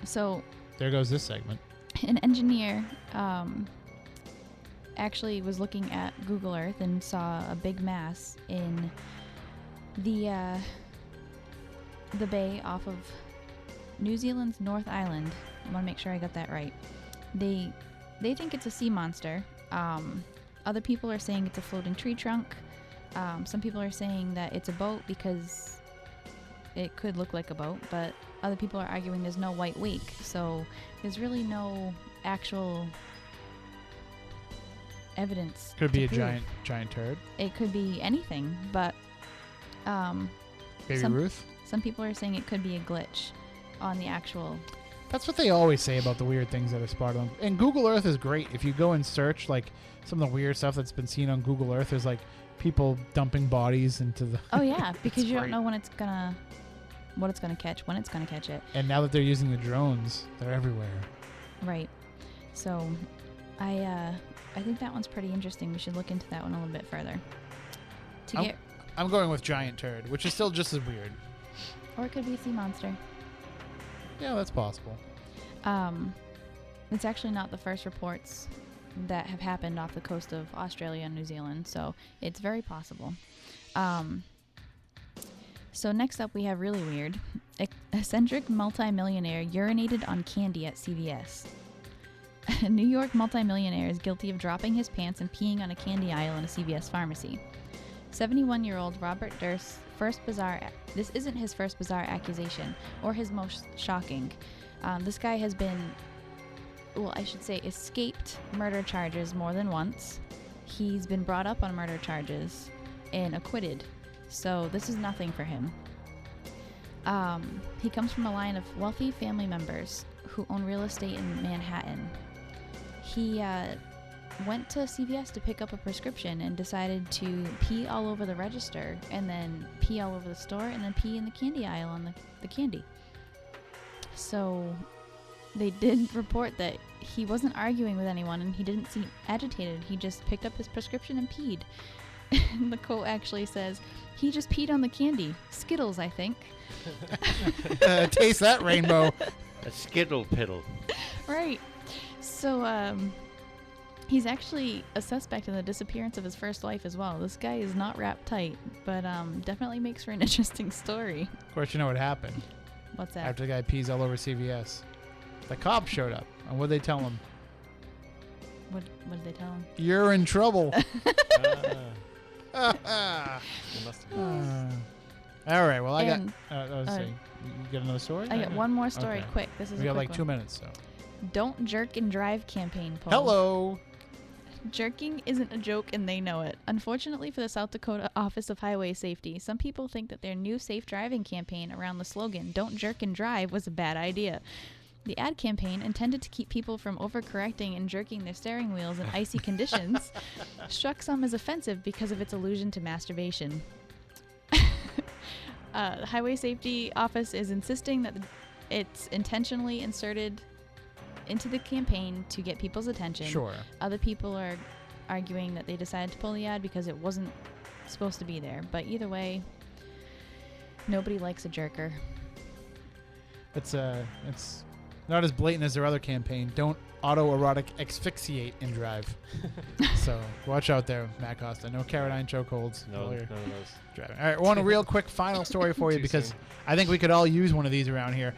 S3: So
S1: There goes this segment.
S3: an engineer actually was looking at Google Earth and saw a big mass in the bay off of New Zealand's North Island. I want to make sure I got that right. They think it's a sea monster. Other people are saying it's a floating tree trunk. Some people are saying that it's a boat because it could look like a boat, but other people are arguing there's no white wake, so there's really no actual evidence.
S1: Could
S3: to
S1: be a
S3: prove.
S1: giant turd.
S3: It could be anything, but
S1: Baby
S3: some-
S1: Ruth.
S3: some people are saying it could be a glitch on the actual.
S1: That's what they always say about the weird things that are spotted on. And Google Earth is great. If you go and search like some of the weird stuff that's been seen on Google Earth, there's like people dumping bodies into the.
S3: Oh yeah, because you
S1: great.
S3: don't know what it's gonna catch, when it's gonna catch it.
S1: And now that they're using the drones, they're everywhere.
S3: Right. So, I think that one's pretty interesting. We should look into that one a little bit further.
S1: I'm going with giant turd, which is still just as weird.
S3: Or it could be a sea monster.
S1: Yeah, that's possible.
S3: It's actually not the first reports that have happened off the coast of Australia and New Zealand, so it's very possible. So next up we have really weird. Eccentric multimillionaire urinated on candy at CVS. A New York multimillionaire is guilty of dropping his pants and peeing on a candy aisle in a CVS pharmacy. 71-year-old Robert Durst this isn't his first bizarre accusation, or his most shocking. This guy has been, escaped murder charges more than once. He's been brought up on murder charges and acquitted. So this is nothing for him. He comes from a line of wealthy family members who own real estate in Manhattan. He went to CVS to pick up a prescription and decided to pee all over the register, and then pee all over the store, and then pee in the candy aisle on the candy. So they did report that he wasn't arguing with anyone and he didn't seem agitated. He just picked up his prescription and peed. And the quote actually says, "He just peed on the candy. Skittles, I think."
S1: Taste that rainbow.
S5: A skittle piddle.
S3: Right. So, he's actually a suspect in the disappearance of his first wife as well. This guy is not wrapped tight, but definitely makes for an interesting story.
S1: Of course, you know what happened.
S3: What's that?
S1: After the guy pees all over CVS, the cops showed up. And what'd they tell him?
S3: What did they tell him?
S1: You're in trouble.
S2: It must have
S1: All right. Well,
S3: And,
S1: let's see. You got another story?
S3: I got one more story.
S1: Okay.
S3: Quick. This is
S1: We
S3: a
S1: got
S3: quick
S1: like 2
S3: one.
S1: minutes, so.
S3: Don't jerk and drive campaign poll.
S1: Hello.
S3: Jerking isn't a joke and they know it. Unfortunately for the South Dakota Office of Highway Safety, some people think that their new safe driving campaign around the slogan, "Don't jerk and drive," was a bad idea. The ad campaign, intended to keep people from overcorrecting and jerking their steering wheels in icy conditions, struck some as offensive because of its allusion to masturbation. The Highway Safety Office is insisting that it's intentionally inserted into the campaign to get people's attention.
S1: Sure.
S3: Other people are arguing that they decided to pull the ad because it wasn't supposed to be there. But either way, nobody likes a jerker.
S1: It's not as blatant as their other campaign. Don't autoerotic asphyxiate and drive. So watch out there, Matt Costa. No Carradine chokeholds.
S2: No,
S1: while
S2: none
S1: you're
S2: of those.
S1: driving. All right, one real quick final story for you
S2: Too
S1: because
S2: soon.
S1: I think we could all use one of these around here.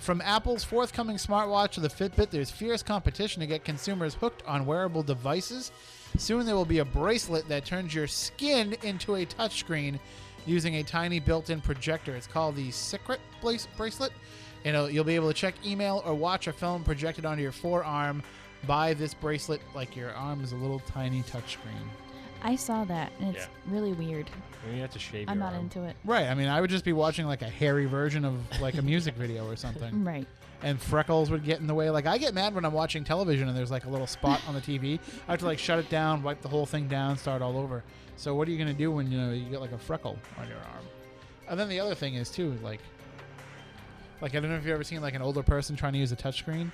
S1: From Apple's forthcoming smartwatch to the Fitbit, there's fierce competition to get consumers hooked on wearable devices. Soon there will be a bracelet that turns your skin into a touchscreen using a tiny built-in projector. It's called the Secret bracelet. You'll be able to check email or watch a film projected onto your forearm by this bracelet, like your arm is a little tiny touchscreen.
S3: I saw that, and it's really weird.
S2: I mean, you have to shave
S3: I'm
S2: your
S3: not
S2: arm.
S3: into it.
S1: Right. I mean, I would just be watching like a hairy version of like a music video or something.
S3: Right.
S1: And freckles would get in the way. Like, I get mad when I'm watching television and there's like a little spot on the TV. I have to like shut it down, wipe the whole thing down, start all over. So what are you going to do when, you get like a freckle on your arm? And then the other thing is too, like I don't know if you've ever seen like an older person trying to use a touchscreen.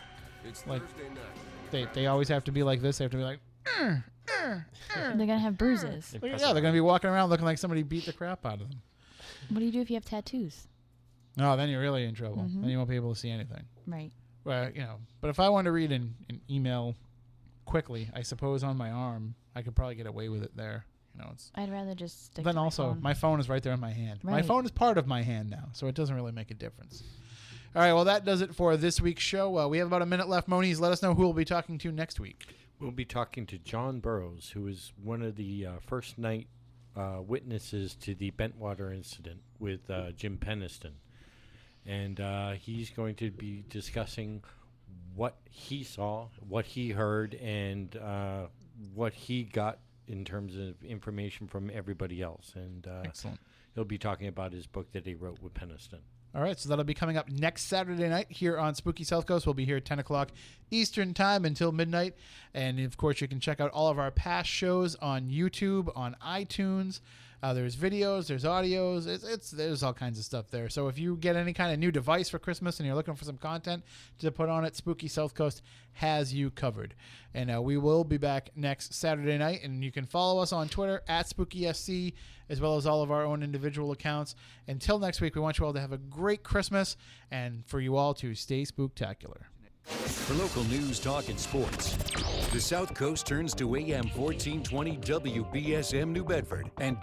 S8: It's
S1: Like,
S8: Thursday night.
S1: They always have to be like this. They have to be like,
S3: They're going to have bruises.
S1: yeah, they're going to be walking around looking like somebody beat the crap out of them.
S3: What do you do if you have tattoos?
S1: No, then you're really in trouble.
S3: Mhm.
S1: Then you won't be able to see anything.
S3: Right.
S1: Well, but if I wanted to read an email quickly, I suppose on my arm, I could probably get away with it there. It's.
S3: I'd rather just stick
S1: Then
S3: to
S1: also,
S3: my
S1: phone is right there in my hand. My
S3: Right.
S1: phone is part of my hand now, so it doesn't really make a difference. All right, well, that does it for this week's show. We have about a minute left. Moniz, let us know who we'll be talking to next week.
S5: We'll be talking to John Burroughs, who is one of the first night witnesses to the Bentwater incident with Jim Peniston. And he's going to be discussing what he saw, what he heard, and what he got in terms of information from everybody else. And
S1: Excellent.
S5: he'll be talking about his book that he wrote with Peniston.
S1: All right, so that'll be coming up next Saturday night here on Spooky Southcoast. We'll be here at 10 o'clock Eastern Time until midnight. And, of course, you can check out all of our past shows on YouTube, on iTunes. There's videos, there's audios. There's all kinds of stuff there. So if you get any kind of new device for Christmas and you're looking for some content to put on it, Spooky Southcoast has you covered. And we will be back next Saturday night. And you can follow us on Twitter at SpookySC, as well as all of our own individual accounts. Until next week, we want you all to have a great Christmas and for you all to stay spooktacular.
S9: For local news, talk, and sports, the South Coast turns to AM 1420 WBSM New Bedford and